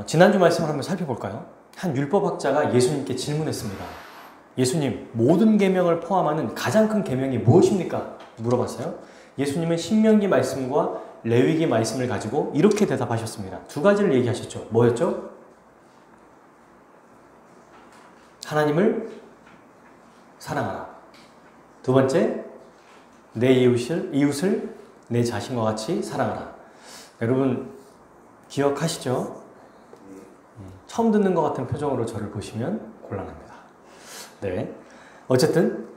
지난주 말씀을 한번 살펴볼까요? 한 율법학자가 예수님께 질문했습니다. 예수님, 모든 계명을 포함하는 가장 큰 계명이 무엇입니까? 물어봤어요. 예수님은 신명기 말씀과 레위기 말씀을 가지고 이렇게 대답하셨습니다. 두 가지를 얘기하셨죠. 뭐였죠? 하나님을 사랑하라. 두 번째, 내 이웃을 내 자신과 같이 사랑하라. 여러분 기억하시죠? 처음 듣는 것 같은 표정으로 저를 보시면 곤란합니다. 네, 어쨌든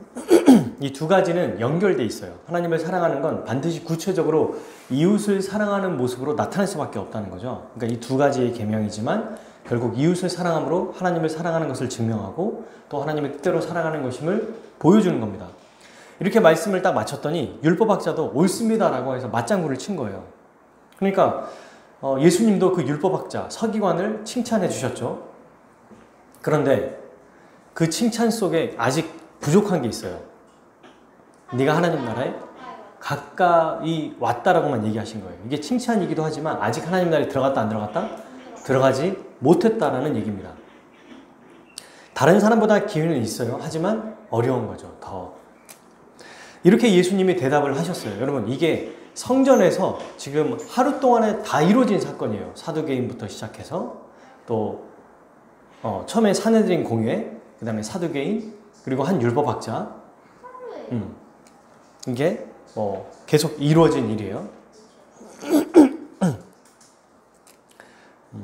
이 두 가지는 연결돼 있어요. 하나님을 사랑하는 건 반드시 구체적으로 이웃을 사랑하는 모습으로 나타날 수밖에 없다는 거죠. 그러니까 이 두 가지의 계명이지만 결국 이웃을 사랑함으로 하나님을 사랑하는 것을 증명하고 또 하나님의 뜻대로 살아가는 것임을 보여주는 겁니다. 이렇게 말씀을 딱 마쳤더니 율법학자도 옳습니다라고 해서 맞장구를 친 거예요. 그러니까 예수님도 그 율법학자 서기관을 칭찬해 주셨죠. 그런데 그 칭찬 속에 아직 부족한 게 있어요. 네가 하나님 나라에 가까이 왔다라고만 얘기하신 거예요. 이게 칭찬이기도 하지만 아직 하나님 나라에 들어갔다 안 들어갔다? 들어가지 못했다라는 얘기입니다. 다른 사람보다 기회는 있어요. 하지만 어려운 거죠. 더. 이렇게 예수님이 대답을 하셨어요. 여러분, 이게 성전에서 지금 하루 동안에 다 이루어진 사건이에요. 사두개인부터 시작해서 또 처음에 산헤드린 공회, 그 다음에 사두개인, 그리고 한 율법학자. 이게 계속 이루어진 일이에요.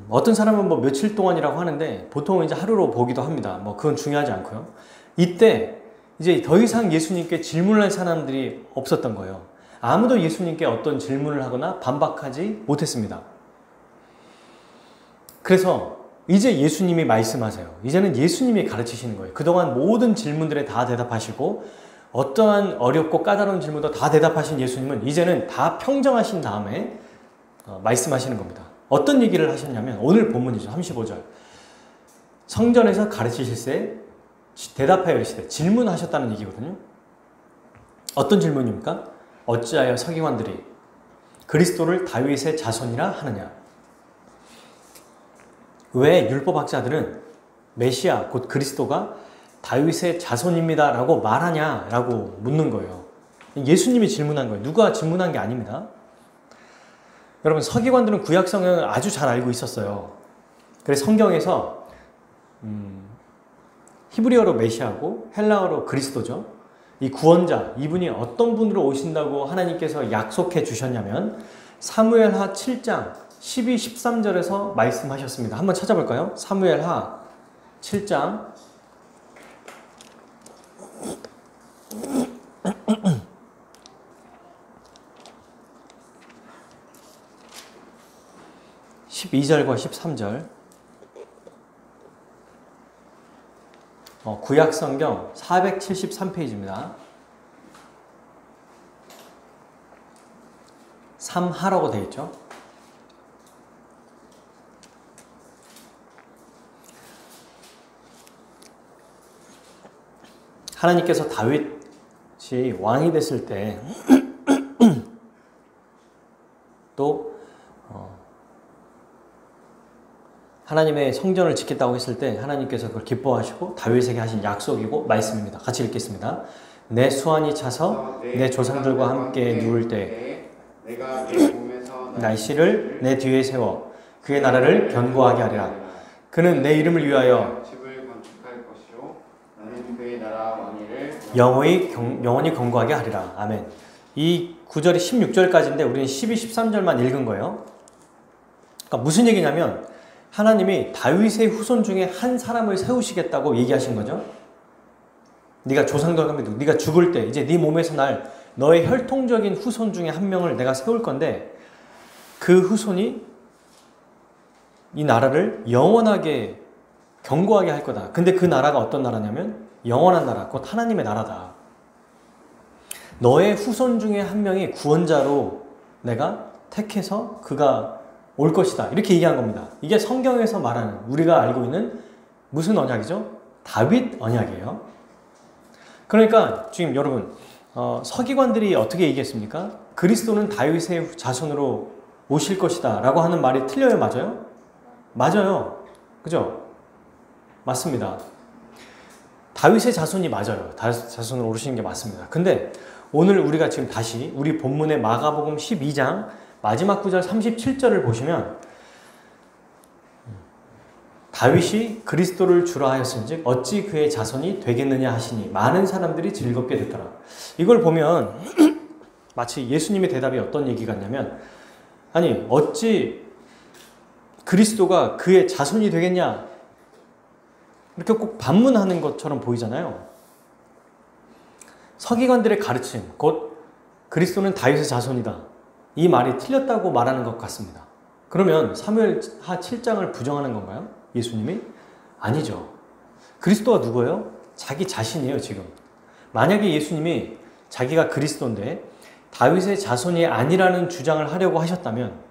어떤 사람은 뭐 며칠 동안이라고 하는데 보통은 이제 하루로 보기도 합니다. 그건 중요하지 않고요. 이때 이제 더 이상 예수님께 질문을 할 사람들이 없었던 거예요. 아무도 예수님께 어떤 질문을 하거나 반박하지 못했습니다. 그래서 이제 예수님이 말씀하세요. 이제는 예수님이 가르치시는 거예요. 그동안 모든 질문들에 다 대답하시고 어떠한 어렵고 까다로운 질문도 다 대답하신 예수님은 이제는 다 평정하신 다음에 말씀하시는 겁니다. 어떤 얘기를 하셨냐면 오늘 본문이죠. 35절. 성전에서 가르치실 때 대답하여 이르시되 질문하셨다는 얘기거든요. 어떤 질문입니까? 어찌하여 서기관들이 그리스도를 다윗의 자손이라 하느냐? 왜 율법학자들은 메시아 곧 그리스도가 다윗의 자손입니다 라고 말하냐 라고 묻는 거예요. 예수님이 질문한 거예요. 누가 질문한 게 아닙니다. 여러분, 서기관들은 구약 성경을 아주 잘 알고 있었어요. 그래서 성경에서 히브리어로 메시아고 헬라어로 그리스도죠. 이 구원자, 이분이 어떤 분으로 오신다고 하나님께서 약속해 주셨냐면 사무엘하 7장 12, 13절에서 말씀하셨습니다. 한번 찾아볼까요? 사무엘하 7장 12절과 13절. 구약성경 473페이지입니다. 3하라고 되어 있죠. 하나님께서 다윗이 왕이 됐을 때 또 하나님의 성전을 짓겠다고 했을 때 하나님께서 그걸 기뻐하시고 다윗에게 하신 약속이고 말씀입니다. 같이 읽겠습니다. 내 수완이 차서 내 조상들과 함께 누울 때 내가 내 몸에서 날씨를 내 뒤에 세워 그의 나라를 견고하게 하리라. 그는 내 이름을 위하여 집을 건축할 것이요 나는 그의 나라 왕위를 영원히 견고하게 하리라. 아멘. 이 구절이 16절까지인데 우리는 12, 13절만 읽은 거예요. 그러니까 무슨 얘기냐면 하나님이 다윗의 후손 중에 한 사람을 세우시겠다고 얘기하신 거죠. 네가 조상들과 함께 네가 죽을 때 이제 네 몸에서 날 너의 혈통적인 후손 중에 한 명을 내가 세울 건데 그 후손이 이 나라를 영원하게 견고하게 할 거다. 근데 그 나라가 어떤 나라냐면 영원한 나라, 곧 하나님의 나라다. 너의 후손 중에 한 명이 구원자로 내가 택해서 그가 올 것이다. 이렇게 얘기한 겁니다. 이게 성경에서 말하는 우리가 알고 있는 무슨 언약이죠? 다윗 언약이에요. 그러니까 지금 여러분 서기관들이 어떻게 얘기했습니까? 그리스도는 다윗의 자손으로 오실 것이다 라고 하는 말이 틀려요? 맞아요? 맞아요. 그죠? 맞습니다. 다윗의 자손이 맞아요. 다윗의 자손으로 오르시는 게 맞습니다. 근데 오늘 우리가 지금 다시 우리 본문의 마가복음 12장 마지막 구절 37절을 보시면 다윗이 그리스도를 주라 하였은즉 어찌 그의 자손이 되겠느냐 하시니 많은 사람들이 즐겁게 듣더라. 이걸 보면 마치 예수님의 대답이 어떤 얘기 같냐면 아니 어찌 그리스도가 그의 자손이 되겠냐 이렇게 꼭 반문하는 것처럼 보이잖아요. 서기관들의 가르침 곧 그리스도는 다윗의 자손이다. 이 말이 틀렸다고 말하는 것 같습니다. 그러면 사무엘하 7장을 부정하는 건가요? 예수님이? 아니죠. 그리스도가 누구예요? 자기 자신이에요. 지금 만약에 예수님이 자기가 그리스도인데 다윗의 자손이 아니라는 주장을 하려고 하셨다면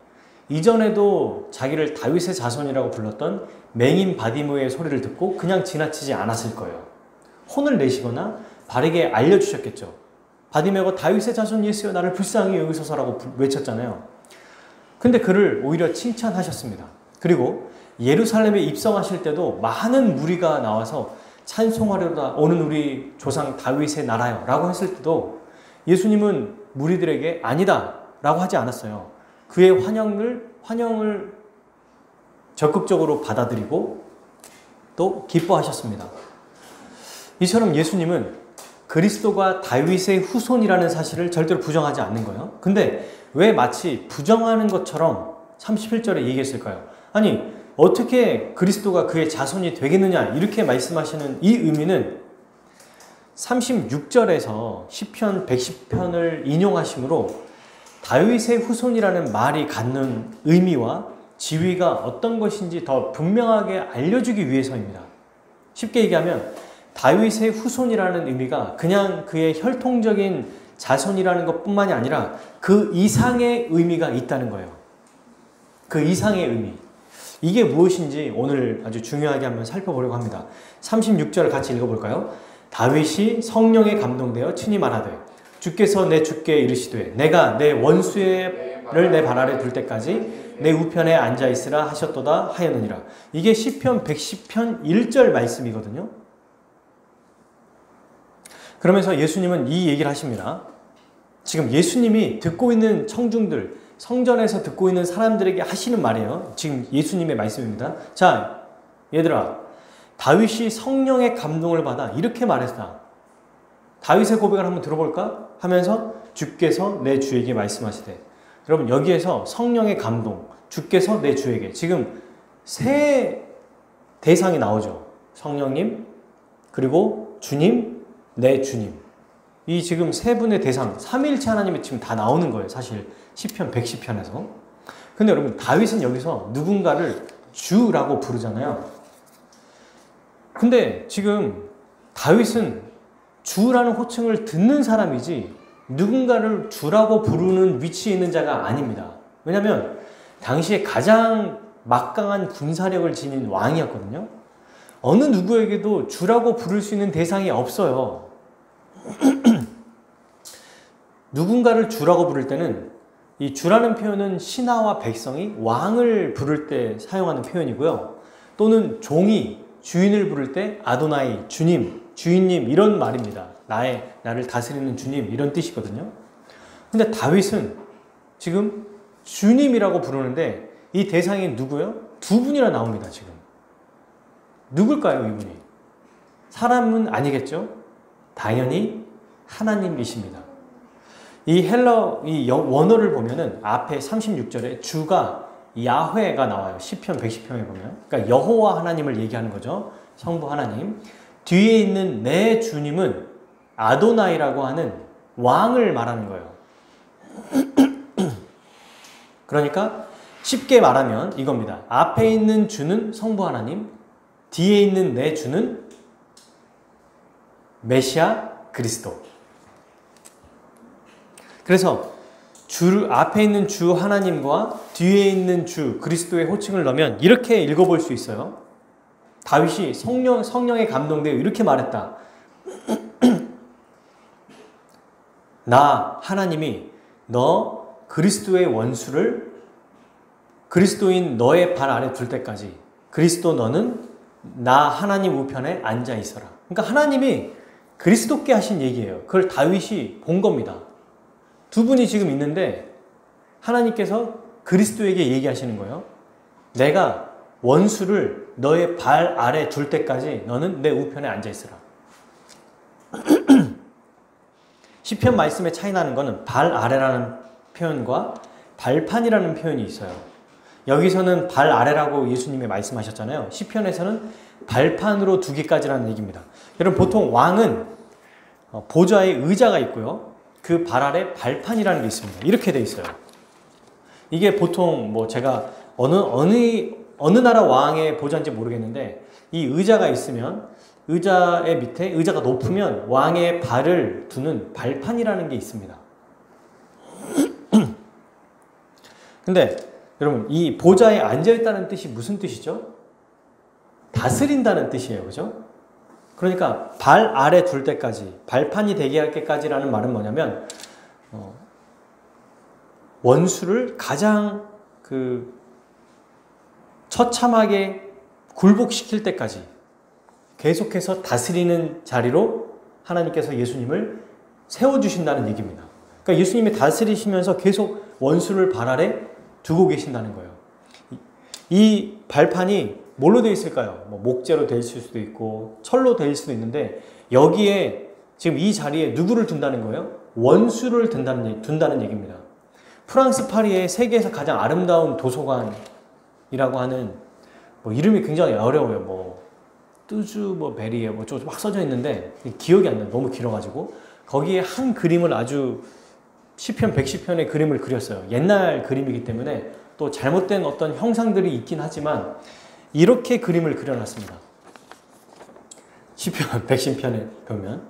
이전에도 자기를 다윗의 자손이라고 불렀던 맹인 바디모의 소리를 듣고 그냥 지나치지 않았을 거예요. 혼을 내시거나 바르게 알려주셨겠죠. 바디메가 다윗의 자손 예수여 나를 불쌍히 여기소서라고 외쳤잖아요. 근데 그를 오히려 칭찬하셨습니다. 그리고 예루살렘에 입성하실 때도 많은 무리가 나와서 찬송하려다 오는 우리 조상 다윗의 나라요 라고 했을 때도 예수님은 무리들에게 아니다 라고 하지 않았어요. 그의 환영을 적극적으로 받아들이고 또 기뻐하셨습니다. 이처럼 예수님은 그리스도가 다윗의 후손이라는 사실을 절대로 부정하지 않는 거예요. 근데 왜 마치 부정하는 것처럼 31절에 얘기했을까요? 아니 어떻게 그리스도가 그의 자손이 되겠느냐 이렇게 말씀하시는 이 의미는 36절에서 시편 110편을 인용하심으로 다윗의 후손이라는 말이 갖는 의미와 지위가 어떤 것인지 더 분명하게 알려주기 위해서입니다. 쉽게 얘기하면 다윗의 후손이라는 의미가 그냥 그의 혈통적인 자손이라는 것뿐만이 아니라 그 이상의 의미가 있다는 거예요. 그 이상의 의미. 이게 무엇인지 오늘 아주 중요하게 한번 살펴보려고 합니다. 36절을 같이 읽어볼까요? 다윗이 성령에 감동되어 친히 말하되 주께서 내 주께 이르시되 내가 내 원수를 내 발 아래 둘 때까지 내 우편에 앉아있으라 하셨도다 하였느니라. 이게 시편 110편 1절 말씀이거든요. 그러면서 예수님은 이 얘기를 하십니다. 지금 예수님이 듣고 있는 청중들, 성전에서 듣고 있는 사람들에게 하시는 말이에요. 지금 예수님의 말씀입니다. 자, 얘들아, 다윗이 성령의 감동을 받아 이렇게 말했다. 다윗의 고백을 한번 들어볼까? 하면서 주께서 내 주에게 말씀하시되. 여러분 여기에서 성령의 감동, 주께서 내 주에게 지금 세 대상이 나오죠. 성령님, 그리고 주님, 내 주님. 이 지금 세 분의 대상, 삼위일체 하나님이 지금 다 나오는 거예요. 사실 시편 110편에서. 근데 여러분 다윗은 여기서 누군가를 주라고 부르잖아요. 근데 지금 다윗은 주라는 호칭을 듣는 사람이지 누군가를 주라고 부르는 위치에 있는 자가 아닙니다. 왜냐하면 당시에 가장 막강한 군사력을 지닌 왕이었거든요. 어느 누구에게도 주라고 부를 수 있는 대상이 없어요. 누군가를 주라고 부를 때는 이 주라는 표현은 신하와 백성이 왕을 부를 때 사용하는 표현이고요. 또는 종이 주인을 부를 때 아도나이, 주님, 주인님 이런 말입니다. 나를 다스리는 주님 이런 뜻이거든요. 근데 다윗은 지금 주님이라고 부르는데 이 대상이 누구예요? 두 분이나 나옵니다. 지금 누굴까요? 이분이 사람은 아니겠죠? 당연히 하나님이십니다. 이 원어를 보면은 앞에 36절에 주가 야훼가 나와요. 시편 110편에 보면. 그러니까 여호와 하나님을 얘기하는 거죠. 성부 하나님. 뒤에 있는 내 주님은 아도나이라고 하는 왕을 말하는 거예요. 그러니까 쉽게 말하면 이겁니다. 앞에 있는 주는 성부 하나님, 뒤에 있는 내 주는 메시아 그리스도. 그래서 앞에 있는 주 하나님과 뒤에 있는 주 그리스도의 호칭을 넣으면 이렇게 읽어볼 수 있어요. 다윗이 성령에 감동되어 이렇게 말했다. 나 하나님이 너 그리스도의 원수를 그리스도인 너의 발 아래 둘 때까지 그리스도 너는 나 하나님 우편에 앉아 있어라. 그러니까 하나님이 그리스도께 하신 얘기예요. 그걸 다윗이 본 겁니다. 두 분이 지금 있는데 하나님께서 그리스도에게 얘기하시는 거예요. 내가 원수를 너의 발 아래 둘 때까지 너는 내 우편에 앉아 있으라. 시편 말씀에 차이 나는 것은 발 아래라는 표현과 발판이라는 표현이 있어요. 여기서는 발 아래라고 예수님이 말씀하셨잖아요. 시편에서는 발판으로 두기까지라는 얘기입니다. 여러분 보통 왕은 보좌에 의자가 있고요. 그 발 아래 발판이라는 게 있습니다. 이렇게 돼 있어요. 이게 보통 뭐 제가 어느 나라 왕의 보좌인지 모르겠는데 이 의자가 있으면 의자의 밑에 의자가 높으면 왕의 발을 두는 발판이라는 게 있습니다. 근데 여러분 이 보좌에 앉아있다는 뜻이 무슨 뜻이죠? 다스린다는 뜻이에요. 그죠? 그러니까 발 아래 둘 때까지 발판이 되게 할 때까지라는 말은 뭐냐면 원수를 가장 처참하게 굴복시킬 때까지 계속해서 다스리는 자리로 하나님께서 예수님을 세워주신다는 얘기입니다. 그러니까 예수님이 다스리시면서 계속 원수를 발 아래 두고 계신다는 거예요. 이 발판이 뭘로 되어 있을까요? 뭐 목재로 되어 있을 수도 있고 철로 되어 있을 수도 있는데 여기에 지금 이 자리에 누구를 둔다는 거예요? 원수를 둔다는 얘기입니다. 프랑스 파리의 세계에서 가장 아름다운 도서관이라고 하는 뭐 이름이 굉장히 어려워요. 뭐 뜨주 뭐 베리에 뭐 좀 막 써져 있는데 기억이 안 나요. 너무 길어가지고 거기에 한 그림을 아주 시편 110편의 그림을 그렸어요. 옛날 그림이기 때문에 또 잘못된 어떤 형상들이 있긴 하지만 이렇게 그림을 그려놨습니다. 시편 110편에 보면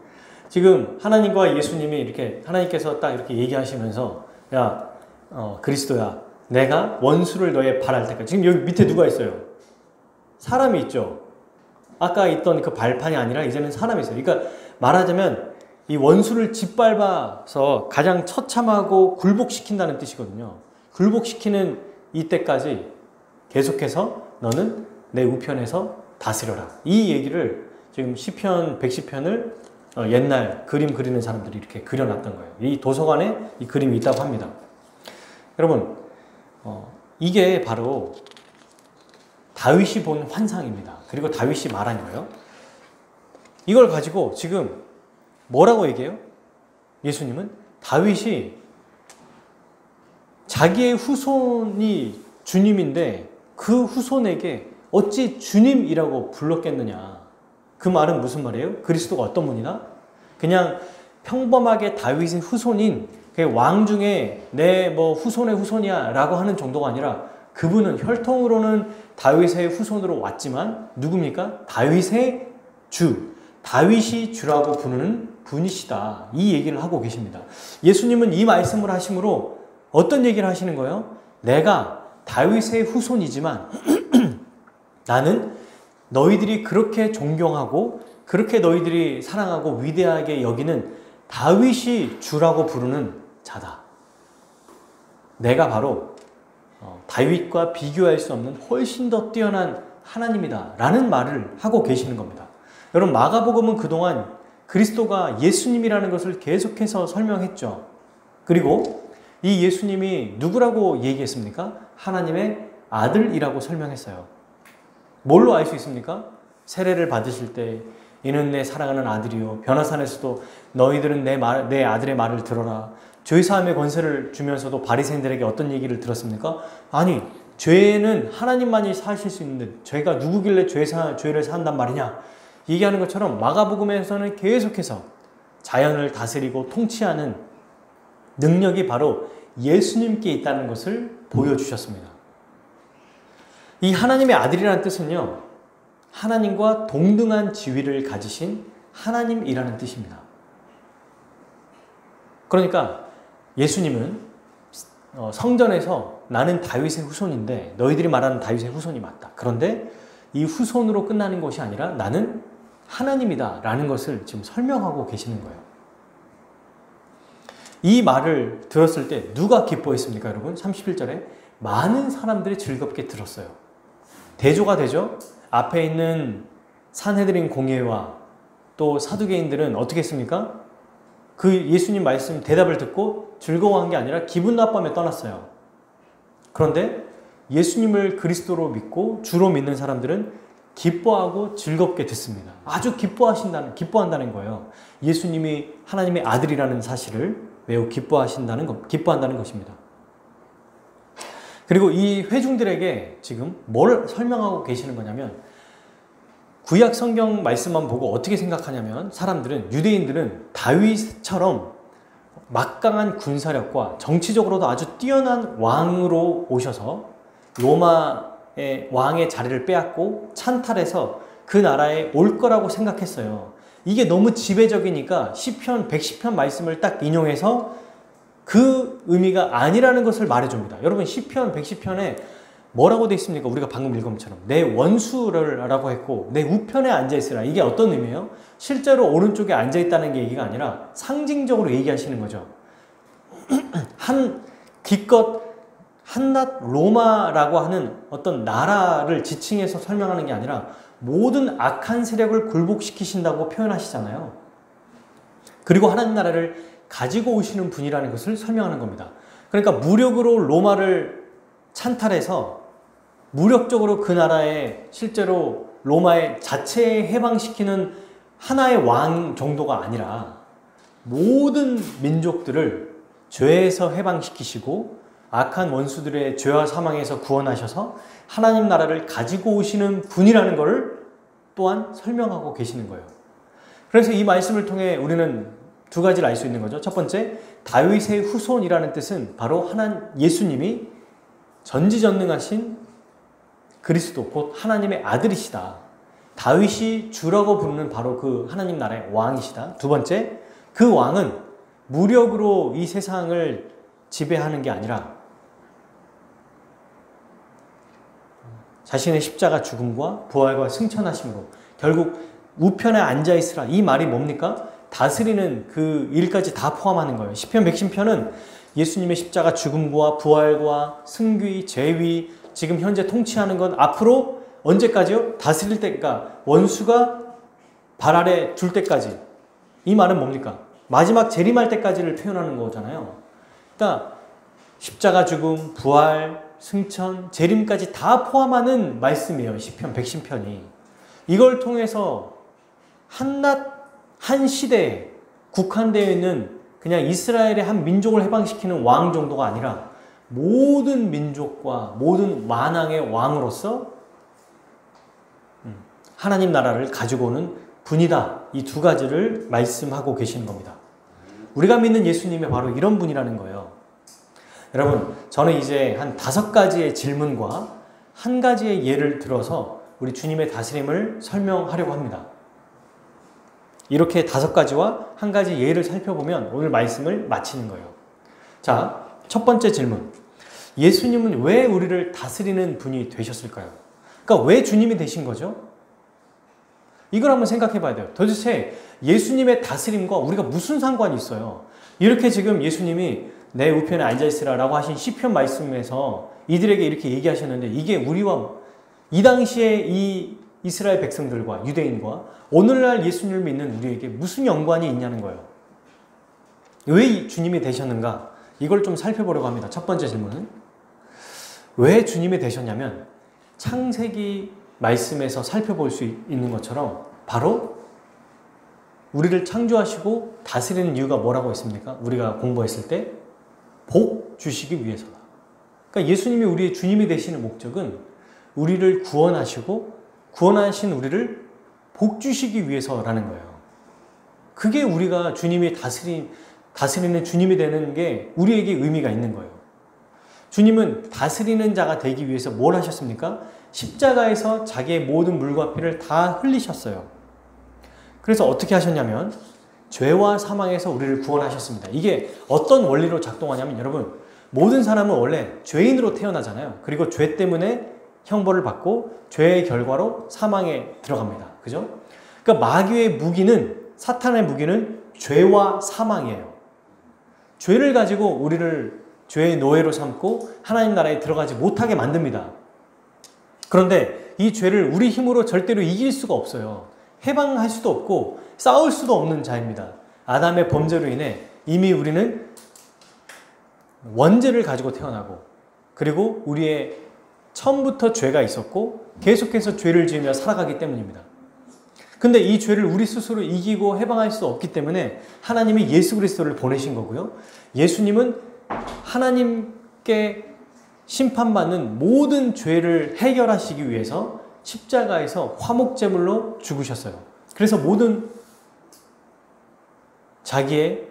지금 하나님과 예수님이 이렇게 하나님께서 딱 이렇게 얘기하시면서 야 그리스도야 내가 원수를 너의 발 할 때까지 지금 여기 밑에 누가 있어요? 사람이 있죠. 아까 있던 그 발판이 아니라 이제는 사람이 있어요. 그러니까 말하자면 이 원수를 짓밟아서 가장 처참하고 굴복시킨다는 뜻이거든요. 굴복시키는 이때까지 계속해서 너는 내 우편에서 다스려라. 이 얘기를 지금 시편 110편을 옛날 그림 그리는 사람들이 이렇게 그려놨던 거예요. 이 도서관에 이 그림이 있다고 합니다. 여러분 이게 바로 다윗이 본 환상입니다. 그리고 다윗이 말한 거예요. 이걸 가지고 지금 뭐라고 얘기해요? 예수님은 다윗이 자기의 후손이 주님인데 그 후손에게 어찌 주님이라고 불렀겠느냐. 그 말은 무슨 말이에요? 그리스도가 어떤 분이다? 그냥 평범하게 다윗의 후손인 왕 중에 내 뭐 후손의 후손이야 라고 하는 정도가 아니라 그분은 혈통으로는 다윗의 후손으로 왔지만 누굽니까? 다윗의 주, 다윗이 주라고 부르는 분이시다. 이 얘기를 하고 계십니다. 예수님은 이 말씀을 하심으로 어떤 얘기를 하시는 거예요? 내가 다윗의 후손이지만 나는 너희들이 그렇게 존경하고 그렇게 너희들이 사랑하고 위대하게 여기는 다윗이 주라고 부르는 자다. 내가 바로 다윗과 비교할 수 없는 훨씬 더 뛰어난 하나님이다 라는 말을 하고 계시는 겁니다. 여러분 마가복음은 그동안 그리스도가 예수님이라는 것을 계속해서 설명했죠. 그리고 이 예수님이 누구라고 얘기했습니까? 하나님의 아들이라고 설명했어요. 뭘로 알 수 있습니까? 세례를 받으실 때 이는 내 사랑하는 아들이요 변화산에서도 너희들은 내 아들의 말을 들어라. 죄사함의 권세를 주면서도 바리새인들에게 어떤 얘기를 들었습니까? 아니 죄는 하나님만이 사실 수 있는데 죄가 누구길래 죄를 사한단 말이냐 얘기하는 것처럼 마가복음에서는 계속해서 자연을 다스리고 통치하는 능력이 바로 예수님께 있다는 것을 보여주셨습니다. 이 하나님의 아들이라는 뜻은요 하나님과 동등한 지위를 가지신 하나님이라는 뜻입니다. 그러니까 예수님은 성전에서 나는 다윗의 후손인데 너희들이 말하는 다윗의 후손이 맞다. 그런데 이 후손으로 끝나는 것이 아니라 나는 하나님이다 라는 것을 지금 설명하고 계시는 거예요. 이 말을 들었을 때 누가 기뻐했습니까 여러분? 31절에 많은 사람들이 즐겁게 들었어요. 대조가 되죠? 앞에 있는 산헤드린 공회와 또 사두개인들은 어떻게 했습니까? 그 예수님 말씀 대답을 듣고 즐거워한 게 아니라 기분 나빠하며 떠났어요. 그런데 예수님을 그리스도로 믿고 주로 믿는 사람들은 기뻐하고 즐겁게 듣습니다. 아주 기뻐한다는 거예요. 예수님이 하나님의 아들이라는 사실을 매우 기뻐한다는 것입니다. 그리고 이 회중들에게 지금 뭘 설명하고 계시는 거냐면, 구약 성경 말씀만 보고 어떻게 생각하냐면, 유대인들은 다윗처럼 막강한 군사력과 정치적으로도 아주 뛰어난 왕으로 오셔서 로마의 왕의 자리를 빼앗고 찬탈해서 그 나라에 올 거라고 생각했어요. 이게 너무 지배적이니까 시편 110편 말씀을 딱 인용해서 그 의미가 아니라는 것을 말해줍니다. 여러분, 시편 110편에 뭐라고 되어 있습니까? 우리가 방금 읽은 것처럼 내 원수라고 했고 내 우편에 앉아있으라. 이게 어떤 의미예요? 실제로 오른쪽에 앉아있다는 게 얘기가 아니라 상징적으로 얘기하시는 거죠. 기껏 한낱 로마라고 하는 어떤 나라를 지칭해서 설명하는 게 아니라 모든 악한 세력을 굴복시키신다고 표현하시잖아요. 그리고 하나님 나라를 가지고 오시는 분이라는 것을 설명하는 겁니다. 그러니까 무력으로 로마를 찬탈해서 무력적으로 그 나라에 실제로 로마의 자체에 해방시키는 하나의 왕 정도가 아니라 모든 민족들을 죄에서 해방시키시고 악한 원수들의 죄와 사망에서 구원하셔서 하나님 나라를 가지고 오시는 분이라는 것을 또한 설명하고 계시는 거예요. 그래서 이 말씀을 통해 우리는 두 가지를 알 수 있는 거죠. 첫 번째, 다윗의 후손이라는 뜻은 바로 예수님이 전지전능하신 그리스도, 곧 하나님의 아들이시다. 다윗이 주라고 부르는 바로 그 하나님 나라의 왕이시다. 두 번째, 그 왕은 무력으로 이 세상을 지배하는 게 아니라 자신의 십자가 죽음과 부활과 승천하심으로 결국 우편에 앉아있으라. 이 말이 뭡니까? 다스리는 그 일까지 다 포함하는 거예요. 시편 110편은 예수님의 십자가 죽음과 부활과 승귀, 재위, 지금 현재 통치하는 건 앞으로 언제까지요? 다스릴 때가 원수가 발 아래 둘 때까지. 이 말은 뭡니까? 마지막 재림할 때까지를 표현하는 거잖아요. 그러니까 십자가 죽음, 부활, 승천, 재림까지 다 포함하는 말씀이에요. 시편 110편이. 이걸 통해서 한 시대에 국한되어 있는 그냥 이스라엘의 한 민족을 해방시키는 왕 정도가 아니라 모든 민족과 모든 만왕의 왕으로서 하나님 나라를 가지고 오는 분이다. 이 두 가지를 말씀하고 계시는 겁니다. 우리가 믿는 예수님이 바로 이런 분이라는 거예요. 여러분, 저는 이제 한 5가지의 질문과 한 가지의 예를 들어서 우리 주님의 다스림을 설명하려고 합니다. 이렇게 5가지와 한 가지 예를 살펴보면 오늘 말씀을 마치는 거예요. 자, 첫 번째 질문. 예수님은 왜 우리를 다스리는 분이 되셨을까요? 그러니까 왜 주님이 되신 거죠? 이걸 한번 생각해 봐야 돼요. 도대체 예수님의 다스림과 우리가 무슨 상관이 있어요? 이렇게 지금 예수님이 내 우편에 앉아있으라 라고 하신 시편 말씀에서 이들에게 이렇게 얘기하셨는데, 이게 우리와 이 당시에 이 이스라엘 백성들과 유대인과 오늘날 예수님을 믿는 우리에게 무슨 연관이 있냐는 거예요. 왜 주님이 되셨는가? 이걸 좀 살펴보려고 합니다. 첫 번째 질문은 왜 주님이 되셨냐면, 창세기 말씀에서 살펴볼 수 있는 것처럼 바로 우리를 창조하시고 다스리는 이유가 뭐라고 했습니까? 우리가 공부했을 때 복 주시기 위해서다. 그러니까 예수님이 우리의 주님이 되시는 목적은 우리를 구원하시고 구원하신 우리를 복 주시기 위해서라는 거예요. 그게 우리가 주님이 다스리는 주님이 되는 게 우리에게 의미가 있는 거예요. 주님은 다스리는 자가 되기 위해서 뭘 하셨습니까? 십자가에서 자기의 모든 물과 피를 다 흘리셨어요. 그래서 어떻게 하셨냐면 죄와 사망에서 우리를 구원하셨습니다. 이게 어떤 원리로 작동하냐면, 여러분, 모든 사람은 원래 죄인으로 태어나잖아요. 그리고 죄 때문에 형벌을 받고 죄의 결과로 사망에 들어갑니다. 그죠? 그러니까 마귀의 무기는, 사탄의 무기는 죄와 사망이에요. 죄를 가지고 우리를 죄의 노예로 삼고 하나님 나라에 들어가지 못하게 만듭니다. 그런데 이 죄를 우리 힘으로 절대로 이길 수가 없어요. 해방할 수도 없고 싸울 수도 없는 자입니다. 아담의 범죄로 인해 이미 우리는 원죄를 가지고 태어나고, 그리고 우리의 처음부터 죄가 있었고 계속해서 죄를 지으며 살아가기 때문입니다. 근데 이 죄를 우리 스스로 이기고 해방할 수 없기 때문에 하나님이 예수 그리스도를 보내신 거고요. 예수님은 하나님께 심판받는 모든 죄를 해결하시기 위해서 십자가에서 화목제물로 죽으셨어요. 그래서 모든 자기의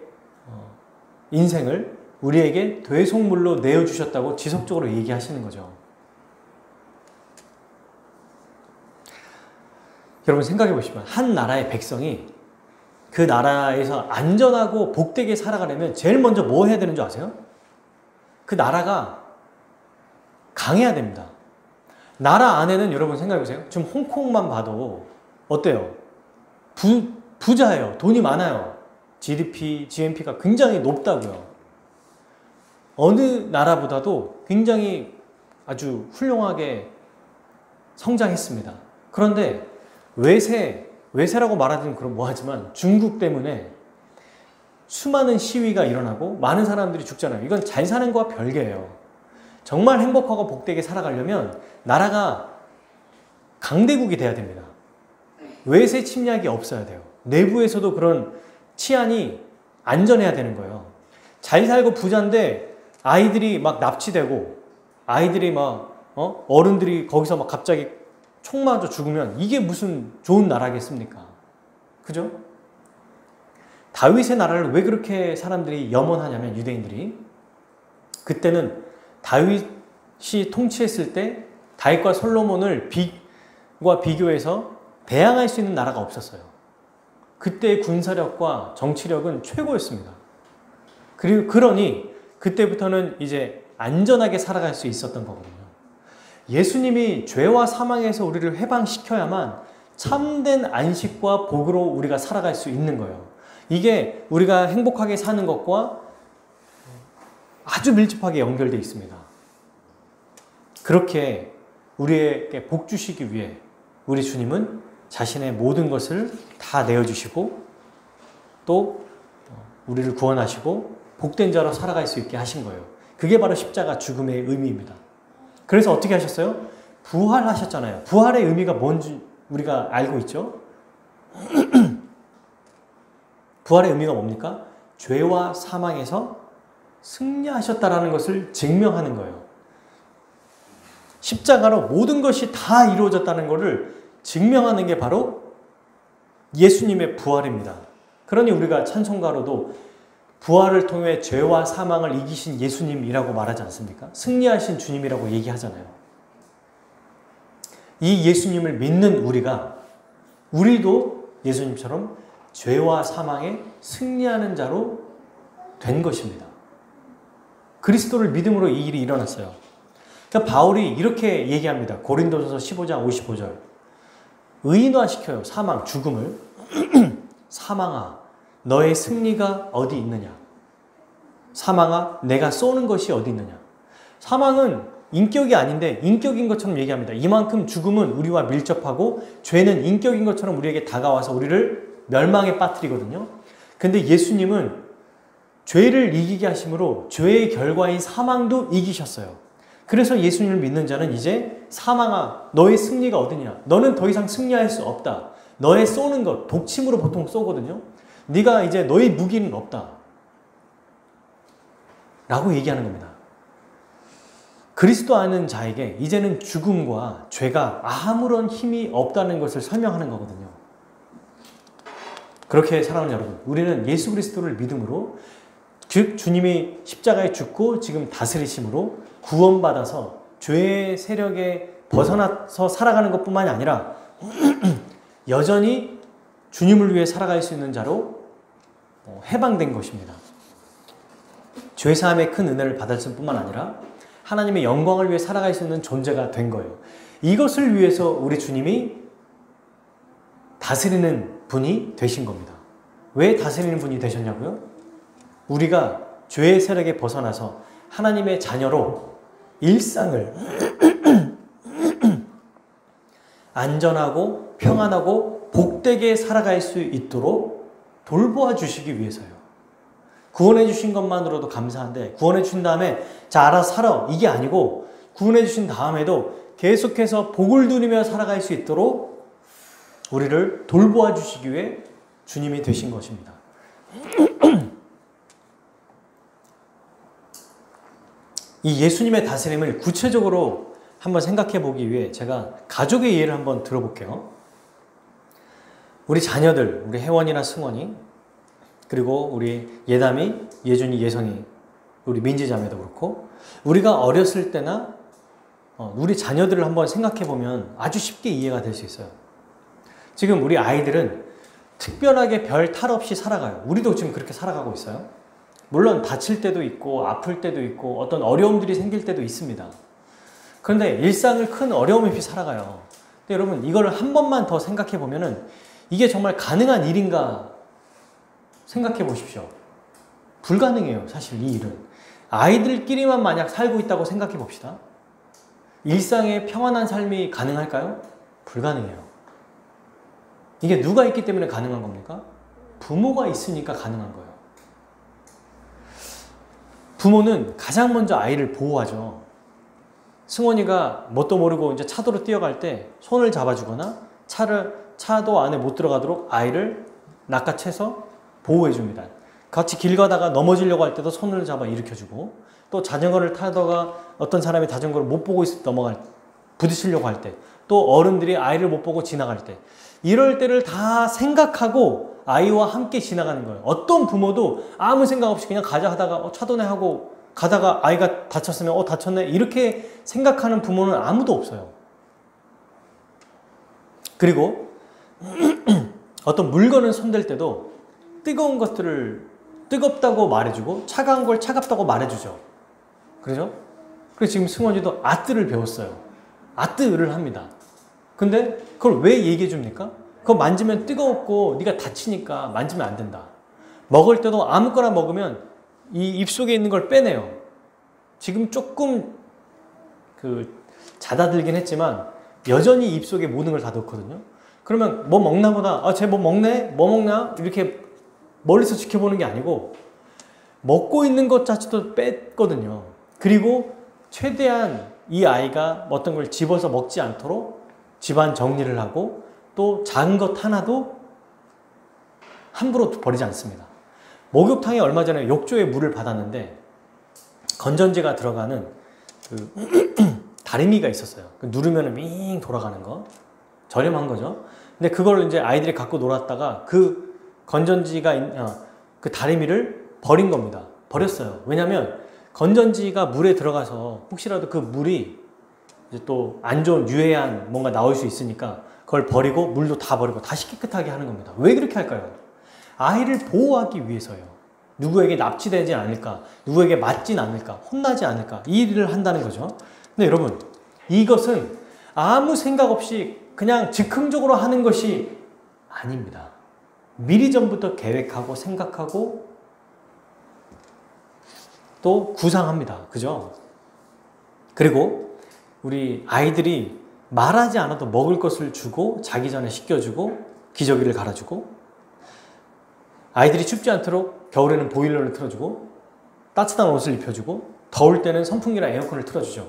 인생을 우리에게 대속물로 내어주셨다고 지속적으로 얘기하시는 거죠. 여러분 생각해 보시면 한 나라의 백성이 그 나라에서 안전하고 복되게 살아가려면 제일 먼저 뭐 해야 되는 줄 아세요? 그 나라가 강해야 됩니다. 나라 안에는 여러분 생각해 보세요. 지금 홍콩만 봐도 어때요? 부자예요. 돈이 많아요. GMP가 굉장히 높다고요. 어느 나라보다도 굉장히 아주 훌륭하게 성장했습니다. 그런데 외세라고 말하기는 그럼 뭐하지만 중국 때문에 수많은 시위가 일어나고 많은 사람들이 죽잖아요. 이건 잘 사는 거와 별개예요. 정말 행복하고 복되게 살아가려면 나라가 강대국이 돼야 됩니다. 외세 침략이 없어야 돼요. 내부에서도 그런 치안이 안전해야 되는 거예요. 잘 살고 부자인데 아이들이 막 납치되고 아이들이 막 어른들이 거기서 막 갑자기 총 맞아 죽으면 이게 무슨 좋은 나라겠습니까? 그죠? 다윗의 나라를 왜 그렇게 사람들이 염원하냐면 유대인들이 그때는 다윗이 통치했을 때 다윗과 솔로몬을 비교해서 대항할 수 있는 나라가 없었어요. 그때의 군사력과 정치력은 최고였습니다. 그러니 그때부터는 이제 안전하게 살아갈 수 있었던 거거든요. 예수님이 죄와 사망에서 우리를 해방시켜야만 참된 안식과 복으로 우리가 살아갈 수 있는 거예요. 이게 우리가 행복하게 사는 것과 아주 밀접하게 연결되어 있습니다. 그렇게 우리에게 복 주시기 위해 우리 주님은 자신의 모든 것을 다 내어주시고 또 우리를 구원하시고 복된 자로 살아갈 수 있게 하신 거예요. 그게 바로 십자가 죽음의 의미입니다. 그래서 어떻게 하셨어요? 부활하셨잖아요. 부활의 의미가 뭔지 우리가 알고 있죠? 부활의 의미가 뭡니까? 죄와 사망에서 승리하셨다라는 것을 증명하는 거예요. 십자가로 모든 것이 다 이루어졌다는 것을 증명하는 게 바로 예수님의 부활입니다. 그러니 우리가 찬송가로도 부활을 통해 죄와 사망을 이기신 예수님이라고 말하지 않습니까? 승리하신 주님이라고 얘기하잖아요. 이 예수님을 믿는 우리도 예수님처럼 죄와 사망에 승리하는 자로 된 것입니다. 그리스도를 믿음으로 이 일이 일어났어요. 그러니까 바울이 이렇게 얘기합니다. 고린도전서 15장 55절. 의인화시켜요. 사망, 죽음을. 사망아, 너의 승리가 어디 있느냐? 사망아, 내가 쏘는 것이 어디 있느냐? 사망은 인격이 아닌데 인격인 것처럼 얘기합니다. 이만큼 죽음은 우리와 밀접하고 죄는 인격인 것처럼 우리에게 다가와서 우리를 멸망에 빠뜨리거든요. 근데 예수님은 죄를 이기게 하심으로 죄의 결과인 사망도 이기셨어요. 그래서 예수님을 믿는 자는 이제 사망아, 너의 승리가 어디냐? 너는 더 이상 승리할 수 없다. 너의 쏘는 것, 독침으로 보통 쏘거든요. 네가 이제 너의 무기는 없다. 라고 얘기하는 겁니다. 그리스도 아는 자에게 이제는 죽음과 죄가 아무런 힘이 없다는 것을 설명하는 거거든요. 그렇게 사랑하는 여러분, 우리는 예수 그리스도를 믿음으로, 즉 주님이 십자가에 죽고 지금 다스리심으로 구원받아서 죄의 세력에 벗어나서 살아가는 것뿐만이 아니라 여전히 주님을 위해 살아갈 수 있는 자로 해방된 것입니다. 죄사함의 큰 은혜를 받았을 뿐만 아니라 하나님의 영광을 위해 살아갈 수 있는 존재가 된 거예요. 이것을 위해서 우리 주님이 다스리는 분이 되신 겁니다. 왜 다스리는 분이 되셨냐고요? 우리가 죄의 세력에 벗어나서 하나님의 자녀로 일상을 안전하고 평안하고 복되게 살아갈 수 있도록 돌보아 주시기 위해서요. 구원해 주신 것만으로도 감사한데 구원해 주신 다음에 자 알아서 살아 이게 아니고 구원해 주신 다음에도 계속해서 복을 누리며 살아갈 수 있도록 우리를 돌보아 주시기 위해 주님이 되신 것입니다. 이 예수님의 다스림을 구체적으로 한번 생각해 보기 위해 제가 가족의 예를 한번 들어볼게요. 우리 자녀들, 우리 혜원이나 승원이, 그리고 우리 예담이, 예준이, 예성이, 우리 민지 자매도 그렇고 우리가 어렸을 때나 우리 자녀들을 한번 생각해 보면 아주 쉽게 이해가 될 수 있어요. 지금 우리 아이들은 특별하게 별 탈 없이 살아가요. 우리도 지금 그렇게 살아가고 있어요. 물론 다칠 때도 있고 아플 때도 있고 어떤 어려움들이 생길 때도 있습니다. 그런데 일상을 큰 어려움 없이 살아가요. 근데 여러분 이걸 한 번만 더 생각해 보면은 이게 정말 가능한 일인가 생각해 보십시오. 불가능해요. 사실 이 일은. 아이들끼리만 만약 살고 있다고 생각해 봅시다. 일상의 평안한 삶이 가능할까요? 불가능해요. 이게 누가 있기 때문에 가능한 겁니까? 부모가 있으니까 가능한 거예요. 부모는 가장 먼저 아이를 보호하죠. 승원이가 뭣도 모르고 이제 차도로 뛰어갈 때 손을 잡아주거나 차도 안에 못 들어가도록 아이를 낚아채서 보호해 줍니다. 같이 길 가다가 넘어지려고 할 때도 손을 잡아 일으켜주고, 또 자전거를 타다가 어떤 사람이 자전거를 못 보고 있을 때 부딪히려고 할 때, 또 어른들이 아이를 못 보고 지나갈 때, 이럴 때를 다 생각하고 아이와 함께 지나가는 거예요. 어떤 부모도 아무 생각 없이 그냥 가자 하다가 차도네 하고 가다가 아이가 다쳤으면 다쳤네 이렇게 생각하는 부모는 아무도 없어요. 그리고 어떤 물건을 손댈 때도 뜨거운 것들을 뜨겁다고 말해주고 차가운 걸 차갑다고 말해주죠. 그렇죠? 그래서 지금 승원이도 아뜨를 배웠어요. 아뜨를 합니다. 근데 그걸 왜 얘기해 줍니까? 그거 만지면 뜨겁고 네가 다치니까 만지면 안 된다. 먹을 때도 아무거나 먹으면 이 입속에 있는 걸 빼내요. 지금 조금 잦아들긴 했지만 여전히 입속에 모든 걸 다 넣거든요. 그러면 뭐 먹나 보다. 쟤 뭐 먹네? 뭐 먹나? 이렇게 멀리서 지켜보는 게 아니고 먹고 있는 것 자체도 뺐거든요. 그리고 최대한 이 아이가 어떤 걸 집어서 먹지 않도록 집안 정리를 하고 또 작은 것 하나도 함부로 버리지 않습니다. 목욕탕에 얼마 전에 욕조에 물을 받았는데 건전지가 들어가는 다리미가 있었어요. 누르면 윙 돌아가는 거. 저렴한 거죠. 근데 그걸 이제 아이들이 갖고 놀았다가 그 건전지가 그 다리미를 버린 겁니다. 버렸어요. 왜냐면 건전지가 물에 들어가서 혹시라도 그 물이 이제 또 안 좋은 유해한 뭔가 나올 수 있으니까 그걸 버리고 물도 다 버리고 다시 깨끗하게 하는 겁니다. 왜 그렇게 할까요? 아이를 보호하기 위해서요. 누구에게 납치되지 않을까, 누구에게 맞진 않을까, 혼나지 않을까, 이 일을 한다는 거죠. 근데 여러분, 이것은 아무 생각 없이 그냥 즉흥적으로 하는 것이 아닙니다. 미리 전부터 계획하고 생각하고 또 구상합니다. 그죠? 그리고 우리 아이들이 말하지 않아도 먹을 것을 주고 자기 전에 씻겨주고 기저귀를 갈아주고 아이들이 춥지 않도록 겨울에는 보일러를 틀어주고 따뜻한 옷을 입혀주고 더울 때는 선풍기나 에어컨을 틀어주죠.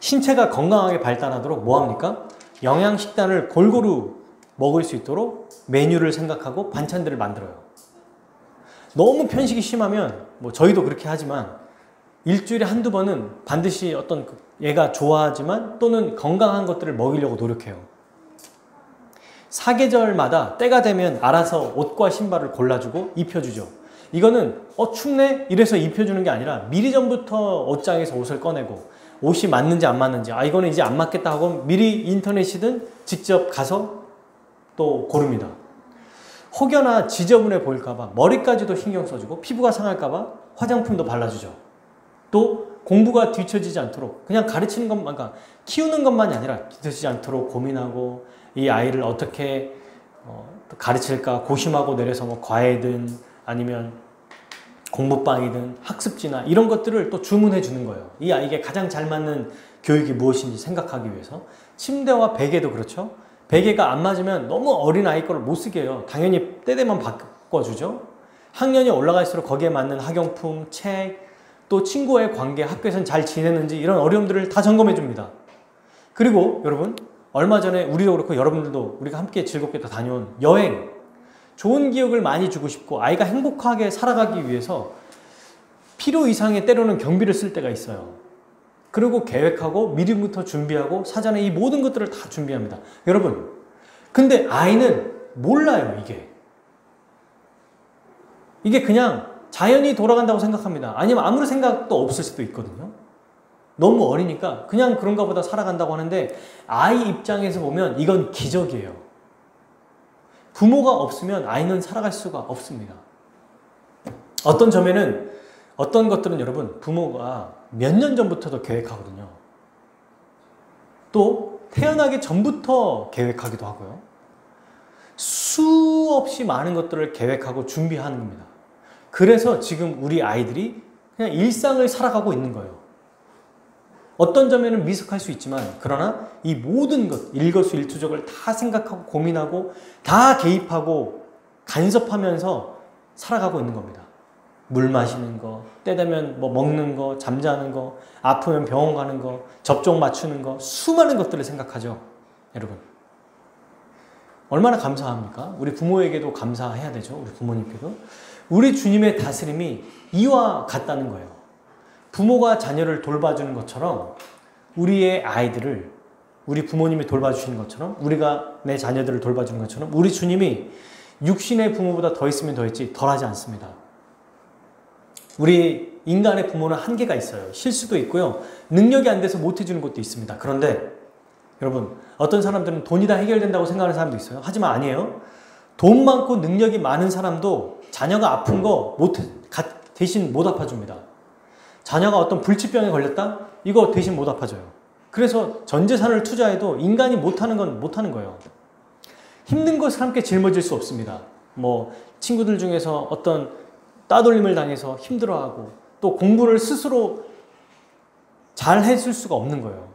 신체가 건강하게 발달하도록 뭐합니까? 영양식단을 골고루 먹을 수 있도록 메뉴를 생각하고 반찬들을 만들어요. 너무 편식이 심하면 뭐 저희도 그렇게 하지만 일주일에 한두 번은 반드시 어떤 얘가 좋아하지만 또는 건강한 것들을 먹이려고 노력해요. 사계절마다 때가 되면 알아서 옷과 신발을 골라주고 입혀주죠. 이거는 춥네? 이래서 입혀주는 게 아니라 미리 전부터 옷장에서 옷을 꺼내고 옷이 맞는지 안 맞는지 이거는 이제 안 맞겠다 하고 미리 인터넷이든 직접 가서 또 고릅니다. 혹여나 지저분해 보일까봐 머리까지도 신경 써주고 피부가 상할까봐 화장품도 발라주죠. 또 공부가 뒤처지지 않도록 그냥 가르치는 것만, 그러니까 키우는 것만이 아니라 뒤처지지 않도록 고민하고 이 아이를 어떻게 가르칠까 고심하고 내려서 뭐 과외든 아니면 공부방이든 학습지나 이런 것들을 또 주문해 주는 거예요. 이 아이에게 가장 잘 맞는 교육이 무엇인지 생각하기 위해서. 침대와 베개도 그렇죠. 베개가 안 맞으면 너무 어린 아이 거를 못 쓰게 해요. 당연히 때되면 바꿔주죠. 학년이 올라갈수록 거기에 맞는 학용품, 책, 또 친구와의 관계, 학교에서는 잘 지내는지 이런 어려움들을 다 점검해 줍니다. 그리고 여러분, 얼마 전에 우리도 그렇고 여러분들도 우리가 함께 즐겁게 다 다녀온 여행, 좋은 기억을 많이 주고 싶고 아이가 행복하게 살아가기 위해서 필요 이상의 때로는 경비를 쓸 때가 있어요. 그리고 계획하고 미리부터 준비하고 사전에 이 모든 것들을 다 준비합니다. 여러분, 근데 아이는 몰라요, 이게 그냥 자연이 돌아간다고 생각합니다. 아니면 아무런 생각도 없을 수도 있거든요. 너무 어리니까 그냥 그런가 보다 살아간다고 하는데 아이 입장에서 보면 이건 기적이에요. 부모가 없으면 아이는 살아갈 수가 없습니다. 어떤 점에는 어떤 것들은 여러분 부모가 몇 년 전부터도 계획하거든요. 또 태어나기 전부터 계획하기도 하고요. 수없이 많은 것들을 계획하고 준비하는 겁니다. 그래서 지금 우리 아이들이 그냥 일상을 살아가고 있는 거예요. 어떤 점에는 미숙할 수 있지만 그러나 이 모든 것, 일거수일투족을 다 생각하고 고민하고 다 개입하고 간섭하면서 살아가고 있는 겁니다. 물 마시는 거, 때 되면 뭐 먹는 거, 잠자는 거, 아프면 병원 가는 거, 접종 맞추는 거, 수많은 것들을 생각하죠. 여러분. 얼마나 감사합니까? 우리 부모에게도 감사해야 되죠. 우리 부모님께도. 우리 주님의 다스림이 이와 같다는 거예요. 부모가 자녀를 돌봐주는 것처럼 우리의 아이들을 우리 부모님이 돌봐주시는 것처럼 우리가 내 자녀들을 돌봐주는 것처럼 우리 주님이 육신의 부모보다 더 있으면 더 있지 덜하지 않습니다. 우리 인간의 부모는 한계가 있어요. 실수도 있고요. 능력이 안 돼서 못 해주는 것도 있습니다. 그런데 여러분 어떤 사람들은 돈이 다 해결된다고 생각하는 사람도 있어요. 하지만 아니에요. 돈 많고 능력이 많은 사람도 자녀가 아픈 거 대신 못 아파줍니다. 자녀가 어떤 불치병에 걸렸다? 이거 대신 못 아파줘요. 그래서 전 재산을 투자해도 인간이 못하는 건 못하는 거예요. 힘든 것을 함께 짊어질 수 없습니다. 뭐 친구들 중에서 어떤 따돌림을 당해서 힘들어하고 또 공부를 스스로 잘 해줄 수가 없는 거예요.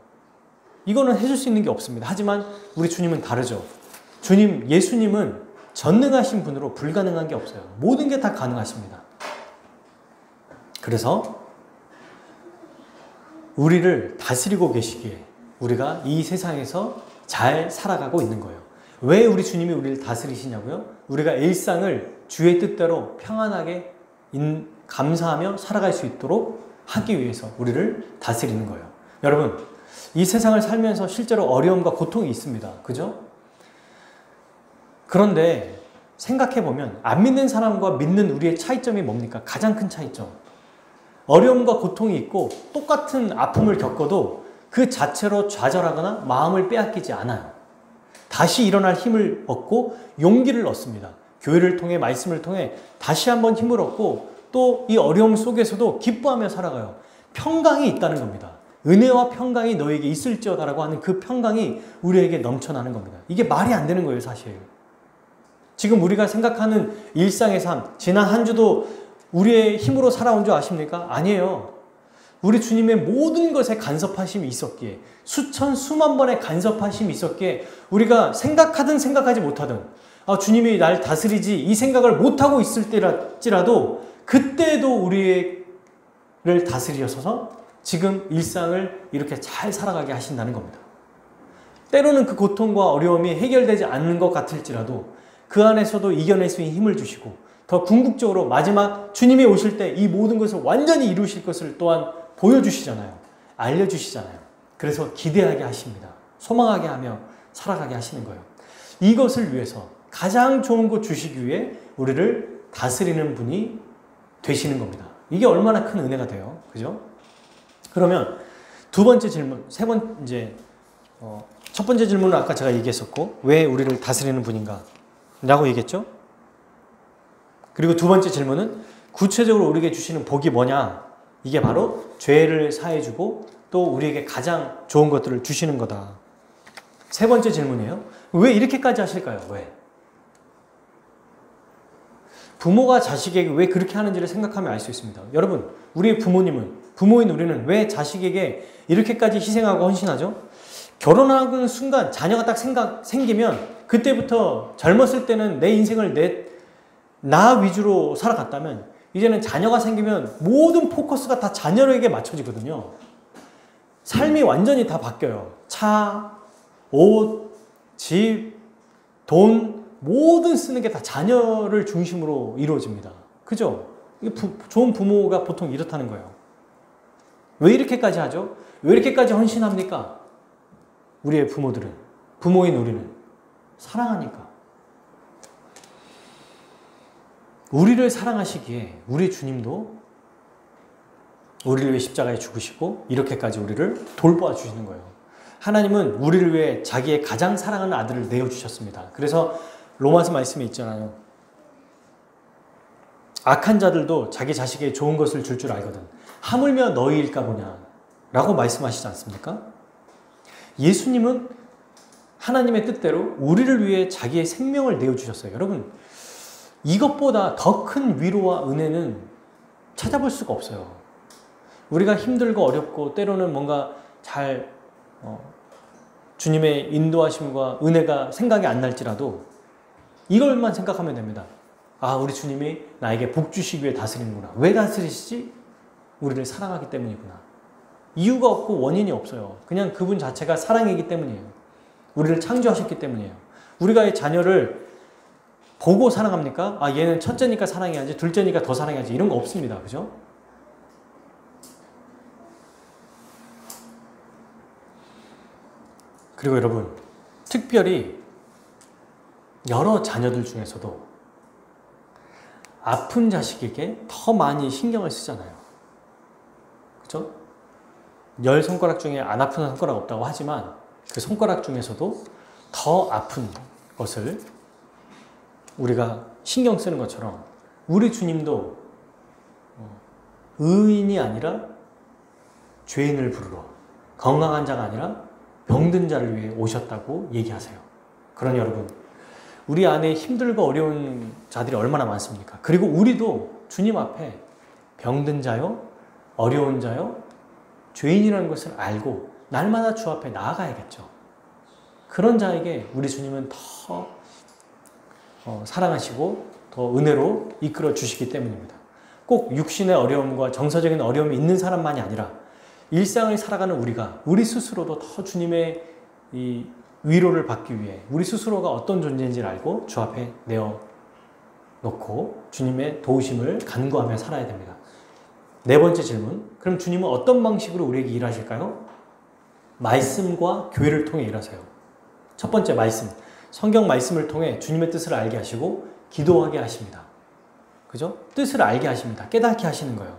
이거는 해줄 수 있는 게 없습니다. 하지만 우리 주님은 다르죠. 예수님은 전능하신 분으로 불가능한 게 없어요. 모든 게 다 가능하십니다. 그래서 우리를 다스리고 계시기에 우리가 이 세상에서 잘 살아가고 있는 거예요. 왜 우리 주님이 우리를 다스리시냐고요? 우리가 일상을 주의 뜻대로 평안하게 감사하며 살아갈 수 있도록 하기 위해서 우리를 다스리는 거예요. 여러분, 이 세상을 살면서 실제로 어려움과 고통이 있습니다. 그죠? 그런데 생각해보면 안 믿는 사람과 믿는 우리의 차이점이 뭡니까? 가장 큰 차이점. 어려움과 고통이 있고 똑같은 아픔을 겪어도 그 자체로 좌절하거나 마음을 빼앗기지 않아요. 다시 일어날 힘을 얻고 용기를 얻습니다. 교회를 통해 말씀을 통해 다시 한번 힘을 얻고 또 이 어려움 속에서도 기뻐하며 살아가요. 평강이 있다는 겁니다. 은혜와 평강이 너에게 있을지어다라고 하는 그 평강이 우리에게 넘쳐나는 겁니다. 이게 말이 안 되는 거예요, 사실. 지금 우리가 생각하는 일상의 삶, 지난 한 주도 우리의 힘으로 살아온 줄 아십니까? 아니에요. 우리 주님의 모든 것에 간섭하심이 있었기에 수천 수만 번의 간섭하심이 있었기에 우리가 생각하든 생각하지 못하든 주님이 날 다스리지 이 생각을 못하고 있을 때일지라도 그때도 우리를 다스리셔서 지금 일상을 이렇게 잘 살아가게 하신다는 겁니다. 때로는 그 고통과 어려움이 해결되지 않는 것 같을지라도 그 안에서도 이겨낼 수 있는 힘을 주시고 더 궁극적으로 마지막 주님이 오실 때 이 모든 것을 완전히 이루실 것을 또한 보여주시잖아요. 알려주시잖아요. 그래서 기대하게 하십니다. 소망하게 하며 살아가게 하시는 거예요. 이것을 위해서 가장 좋은 것 주시기 위해 우리를 다스리는 분이 되시는 겁니다. 이게 얼마나 큰 은혜가 돼요. 그죠? 그러면 두 번째 질문, 첫 번째 질문은 아까 제가 얘기했었고 왜 우리를 다스리는 분인가? 라고 얘기했죠? 그리고 두 번째 질문은 구체적으로 우리에게 주시는 복이 뭐냐? 이게 바로 죄를 사해주고 또 우리에게 가장 좋은 것들을 주시는 거다. 세 번째 질문이에요. 왜 이렇게까지 하실까요? 왜? 부모가 자식에게 왜 그렇게 하는지를 생각하면 알 수 있습니다. 여러분, 우리의 부모인 우리는 왜 자식에게 이렇게까지 희생하고 헌신하죠? 결혼하는 순간 자녀가 딱 생기면 그때부터 젊었을 때는 내 인생을 나 위주로 살아갔다면 이제는 자녀가 생기면 모든 포커스가 다 자녀에게 맞춰지거든요. 삶이 완전히 다 바뀌어요. 차, 옷, 집, 돈 모든 쓰는 게 다 자녀를 중심으로 이루어집니다. 그죠? 좋은 부모가 보통 이렇다는 거예요. 왜 이렇게까지 하죠? 왜 이렇게까지 헌신합니까? 우리의 부모인 우리는 사랑하니까. 우리를 사랑하시기에 우리 주님도 우리를 위해 십자가에 죽으시고 이렇게까지 우리를 돌보아 주시는 거예요. 하나님은 우리를 위해 자기의 가장 사랑하는 아들을 내어주셨습니다. 그래서 로마서 말씀에 있잖아요. 악한 자들도 자기 자식에게 좋은 것을 줄 알거든. 하물며 너희일까 보냐 라고 말씀하시지 않습니까? 예수님은 하나님의 뜻대로 우리를 위해 자기의 생명을 내어주셨어요. 여러분, 이것보다 더 큰 위로와 은혜는 찾아볼 수가 없어요. 우리가 힘들고 어렵고 때로는 뭔가 잘 주님의 인도하심과 은혜가 생각이 안 날지라도 이걸만 생각하면 됩니다. 아, 우리 주님이 나에게 복 주시기 위해 다스리는구나. 왜 다스리시지? 우리를 사랑하기 때문이구나. 이유가 없고 원인이 없어요. 그냥 그분 자체가 사랑이기 때문이에요. 우리를 창조하셨기 때문이에요. 우리가 이 자녀를 보고 사랑합니까? 아, 얘는 첫째니까 사랑해야지, 둘째니까 더 사랑해야지, 이런 거 없습니다. 그죠? 그리고 여러분, 특별히 여러 자녀들 중에서도 아픈 자식에게 더 많이 신경을 쓰잖아요. 그죠? 10손가락 중에 안 아픈 손가락 없다고 하지만 그 손가락 중에서도 더 아픈 것을 우리가 신경 쓰는 것처럼 우리 주님도 의인이 아니라 죄인을 부르러, 건강한 자가 아니라 병든 자를 위해 오셨다고 얘기하세요. 그러니 여러분, 우리 안에 힘들고 어려운 자들이 얼마나 많습니까? 그리고 우리도 주님 앞에 병든 자요, 어려운 자요, 죄인이라는 것을 알고 날마다 주 앞에 나아가야겠죠. 그런 자에게 우리 주님은 더 사랑하시고 더 은혜로 이끌어 주시기 때문입니다. 꼭 육신의 어려움과 정서적인 어려움이 있는 사람만이 아니라 일상을 살아가는 우리 스스로도 더 주님의 이 위로를 받기 위해 우리 스스로가 어떤 존재인지를 알고 주 앞에 내어놓고 주님의 도우심을 간구하며 살아야 됩니다. 네 번째 질문. 그럼 주님은 어떤 방식으로 우리에게 일하실까요? 말씀과 교회를 통해 일하세요. 첫 번째 말씀. 성경 말씀을 통해 주님의 뜻을 알게 하시고 기도하게 하십니다. 그죠? 뜻을 알게 하십니다. 깨닫게 하시는 거예요.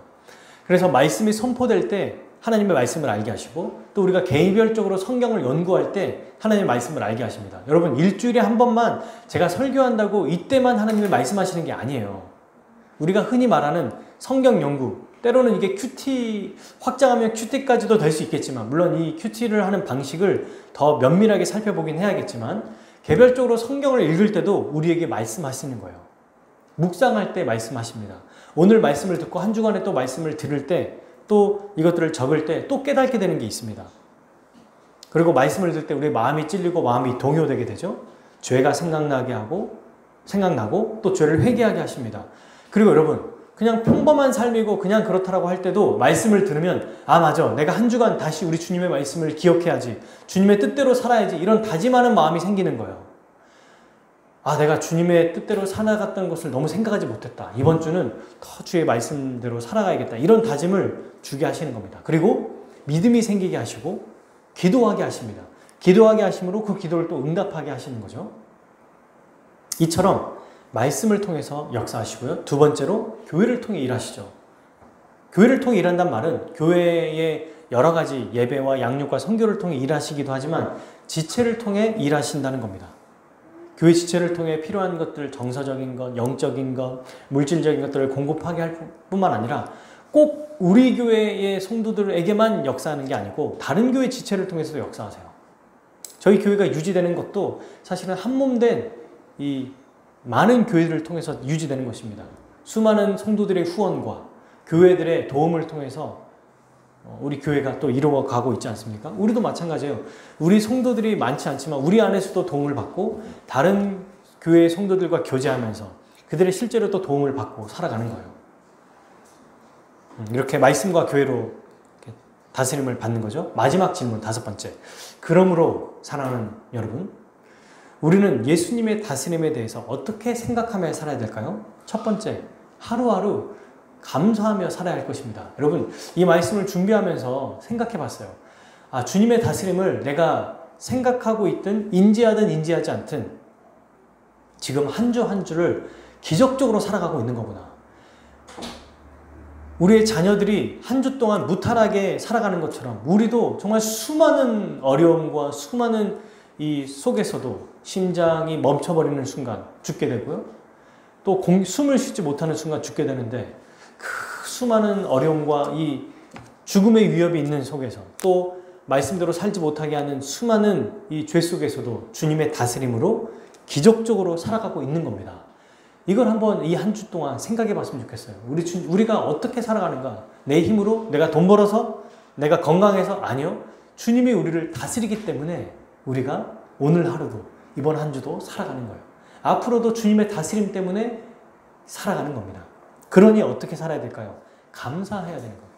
그래서 말씀이 선포될 때 하나님의 말씀을 알게 하시고 또 우리가 개인별적으로 성경을 연구할 때 하나님의 말씀을 알게 하십니다. 여러분, 일주일에 한 번만 제가 설교한다고 이때만 하나님이 말씀하시는 게 아니에요. 우리가 흔히 말하는 성경 연구, 때로는 이게 큐티, 확장하면 큐티까지도 될 수 있겠지만 물론 이 큐티를 하는 방식을 더 면밀하게 살펴보긴 해야겠지만 개별적으로 성경을 읽을 때도 우리에게 말씀하시는 거예요. 묵상할 때 말씀하십니다. 오늘 말씀을 듣고 한 주간에 또 말씀을 들을 때 또 이것들을 적을 때 또 깨닫게 되는 게 있습니다. 그리고 말씀을 들을 때 우리의 마음이 찔리고 마음이 동요되게 되죠. 죄가 생각나고 또 죄를 회개하게 하십니다. 그리고 여러분, 그냥 평범한 삶이고 그냥 그렇다라고 할 때도 말씀을 들으면 아, 맞아, 내가 한 주간 다시 우리 주님의 말씀을 기억해야지, 주님의 뜻대로 살아야지, 이런 다짐하는 마음이 생기는 거예요. 아, 내가 주님의 뜻대로 살아갔던 것을 너무 생각하지 못했다. 이번 주는 더 주의 말씀대로 살아가야겠다. 이런 다짐을 주게 하시는 겁니다. 그리고 믿음이 생기게 하시고 기도하게 하십니다. 기도하게 하심으로 그 기도를 또 응답하게 하시는 거죠. 이처럼 말씀을 통해서 역사하시고요. 두 번째로 교회를 통해 일하시죠. 교회를 통해 일한다는 말은 교회의 여러 가지 예배와 양육과 선교를 통해 일하시기도 하지만 지체를 통해 일하신다는 겁니다. 교회 지체를 통해 필요한 것들, 정서적인 것, 영적인 것, 물질적인 것들을 공급하게 할 뿐만 아니라 꼭 우리 교회의 성도들에게만 역사하는 게 아니고 다른 교회 지체를 통해서도 역사하세요. 저희 교회가 유지되는 것도 사실은 한몸된 이 많은 교회들을 통해서 유지되는 것입니다. 수많은 성도들의 후원과 교회들의 도움을 통해서 우리 교회가 또 이루어가고 있지 않습니까? 우리도 마찬가지예요. 우리 성도들이 많지 않지만 우리 안에서도 도움을 받고 다른 교회의 성도들과 교제하면서 그들의 실제로 또 도움을 받고 살아가는 거예요. 이렇게 말씀과 교회로 다스림을 받는 거죠. 마지막 질문 5번째. 그러므로 사랑하는 여러분, 우리는 예수님의 다스림에 대해서 어떻게 생각하며 살아야 될까요? 첫 번째, 하루하루 감사하며 살아야 할 것입니다. 여러분, 이 말씀을 준비하면서 생각해 봤어요. 아, 주님의 다스림을 내가 생각하고 있든 인지하든 인지하지 않든 지금 한 주 한 주를 기적적으로 살아가고 있는 거구나. 우리의 자녀들이 한 주 동안 무탈하게 살아가는 것처럼 우리도 정말 수많은 어려움과 수많은 이 속에서도 심장이 멈춰버리는 순간 죽게 되고요. 또 숨을 쉬지 못하는 순간 죽게 되는데 그 수많은 어려움과 이 죽음의 위협이 있는 속에서 또 말씀대로 살지 못하게 하는 수많은 이 죄 속에서도 주님의 다스림으로 기적적으로 살아가고 있는 겁니다. 이걸 한번 이 한 주 동안 생각해 봤으면 좋겠어요. 우리가 어떻게 살아가는가? 내 힘으로? 내가 돈 벌어서? 내가 건강해서? 아니요. 주님이 우리를 다스리기 때문에 우리가 오늘 하루도 이번 한 주도 살아가는 거예요. 앞으로도 주님의 다스림 때문에 살아가는 겁니다. 그러니 어떻게 살아야 될까요? 감사해야 되는 거예요.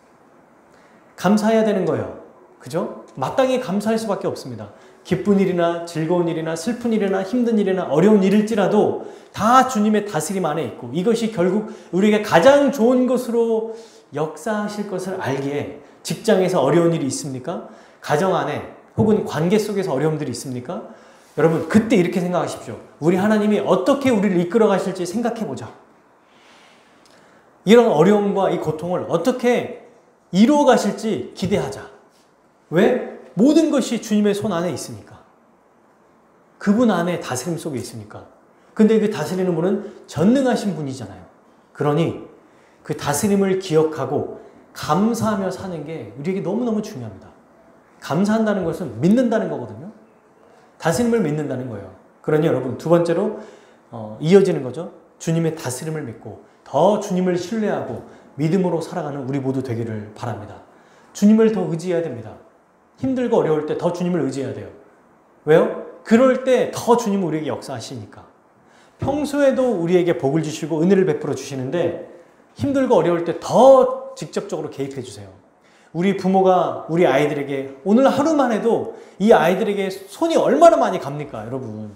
감사해야 되는 거예요. 그죠? 마땅히 감사할 수밖에 없습니다. 기쁜 일이나 즐거운 일이나 슬픈 일이나 힘든 일이나 어려운 일일지라도 다 주님의 다스림 안에 있고 이것이 결국 우리에게 가장 좋은 것으로 역사하실 것을 알기에 직장에서 어려운 일이 있습니까? 가정 안에 혹은 관계 속에서 어려움들이 있습니까? 여러분, 그때 이렇게 생각하십시오. 우리 하나님이 어떻게 우리를 이끌어 가실지 생각해 보자. 이런 어려움과 이 고통을 어떻게 이루어 가실지 기대하자. 왜? 모든 것이 주님의 손 안에 있으니까. 그분 안에 다스림 속에 있으니까. 근데 그 다스리는 분은 전능하신 분이잖아요. 그러니 그 다스림을 기억하고 감사하며 사는 게 우리에게 너무너무 중요합니다. 감사한다는 것은 믿는다는 거거든요. 다스림을 믿는다는 거예요. 그러니 여러분, 두 번째로 이어지는 거죠. 주님의 다스림을 믿고 더 주님을 신뢰하고 믿음으로 살아가는 우리 모두 되기를 바랍니다. 주님을 더 의지해야 됩니다. 힘들고 어려울 때 더 주님을 의지해야 돼요. 왜요? 그럴 때 더 주님은 우리에게 역사하시니까. 평소에도 우리에게 복을 주시고 은혜를 베풀어 주시는데 힘들고 어려울 때 더 직접적으로 개입해 주세요. 우리 부모가 우리 아이들에게 오늘 하루만 해도 이 아이들에게 손이 얼마나 많이 갑니까, 여러분?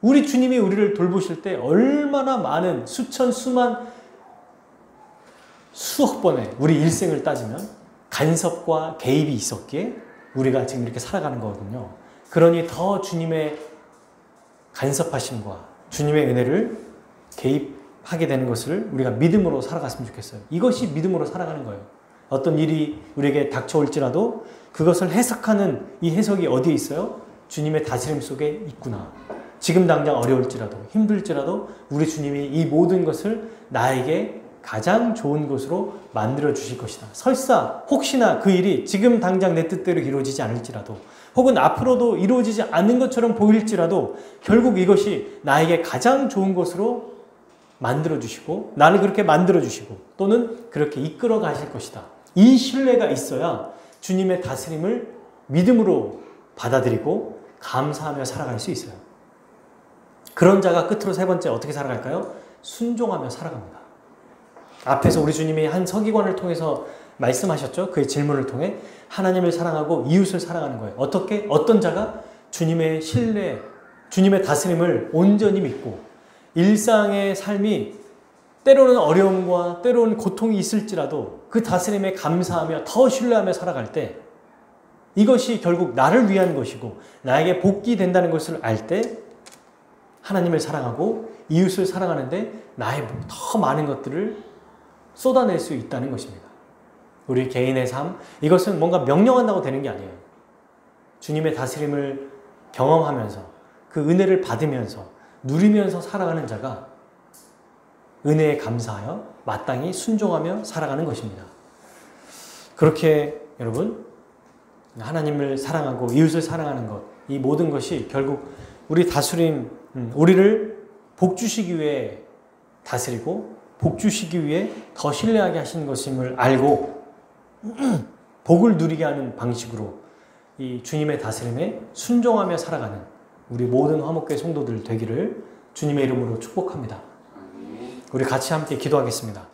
우리 주님이 우리를 돌보실 때 얼마나 많은 수천, 수만, 수억 번의 우리 일생을 따지면 간섭과 개입이 있었기에 우리가 지금 이렇게 살아가는 거거든요. 그러니 더 주님의 간섭하심과 주님의 은혜를 개입하게 되는 것을 우리가 믿음으로 살아갔으면 좋겠어요. 이것이 믿음으로 살아가는 거예요. 어떤 일이 우리에게 닥쳐올지라도 그것을 해석하는 이 해석이 어디에 있어요? 주님의 다스림 속에 있구나. 지금 당장 어려울지라도 힘들지라도 우리 주님이 이 모든 것을 나에게 가장 좋은 것으로 만들어 주실 것이다. 설사 혹시나 그 일이 지금 당장 내 뜻대로 이루어지지 않을지라도 혹은 앞으로도 이루어지지 않는 것처럼 보일지라도 결국 이것이 나에게 가장 좋은 것으로 만들어 주시고 나를 그렇게 만들어 주시고 또는 그렇게 이끌어 가실 것이다. 이 신뢰가 있어야 주님의 다스림을 믿음으로 받아들이고 감사하며 살아갈 수 있어요. 그런 자가 끝으로 세 번째 어떻게 살아갈까요? 순종하며 살아갑니다. 앞에서 우리 주님이 한 서기관을 통해서 말씀하셨죠. 그의 질문을 통해 하나님을 사랑하고 이웃을 사랑하는 거예요. 어떻게? 어떤 자가 주님의 신뢰, 주님의 다스림을 온전히 믿고 일상의 삶이 때로는 어려움과 때로는 고통이 있을지라도 그 다스림에 감사하며 더 신뢰하며 살아갈 때 이것이 결국 나를 위한 것이고 나에게 복이 된다는 것을 알 때 하나님을 사랑하고 이웃을 사랑하는데 나의 더 많은 것들을 쏟아낼 수 있다는 것입니다. 우리 개인의 삶, 이것은 뭔가 명령한다고 되는 게 아니에요. 주님의 다스림을 경험하면서 그 은혜를 받으면서 누리면서 살아가는 자가 은혜에 감사하여 마땅히 순종하며 살아가는 것입니다. 그렇게 여러분 하나님을 사랑하고 이웃을 사랑하는 것, 이 모든 것이 결국 우리 다스림, 우리를 복 주시기 위해 다스리고 복 주시기 위해 더 신뢰하게 하신 것임을 알고 복을 누리게 하는 방식으로 이 주님의 다스림에 순종하며 살아가는 우리 모든 화목교회 성도들 되기를 주님의 이름으로 축복합니다. 우리 같이 함께 기도하겠습니다.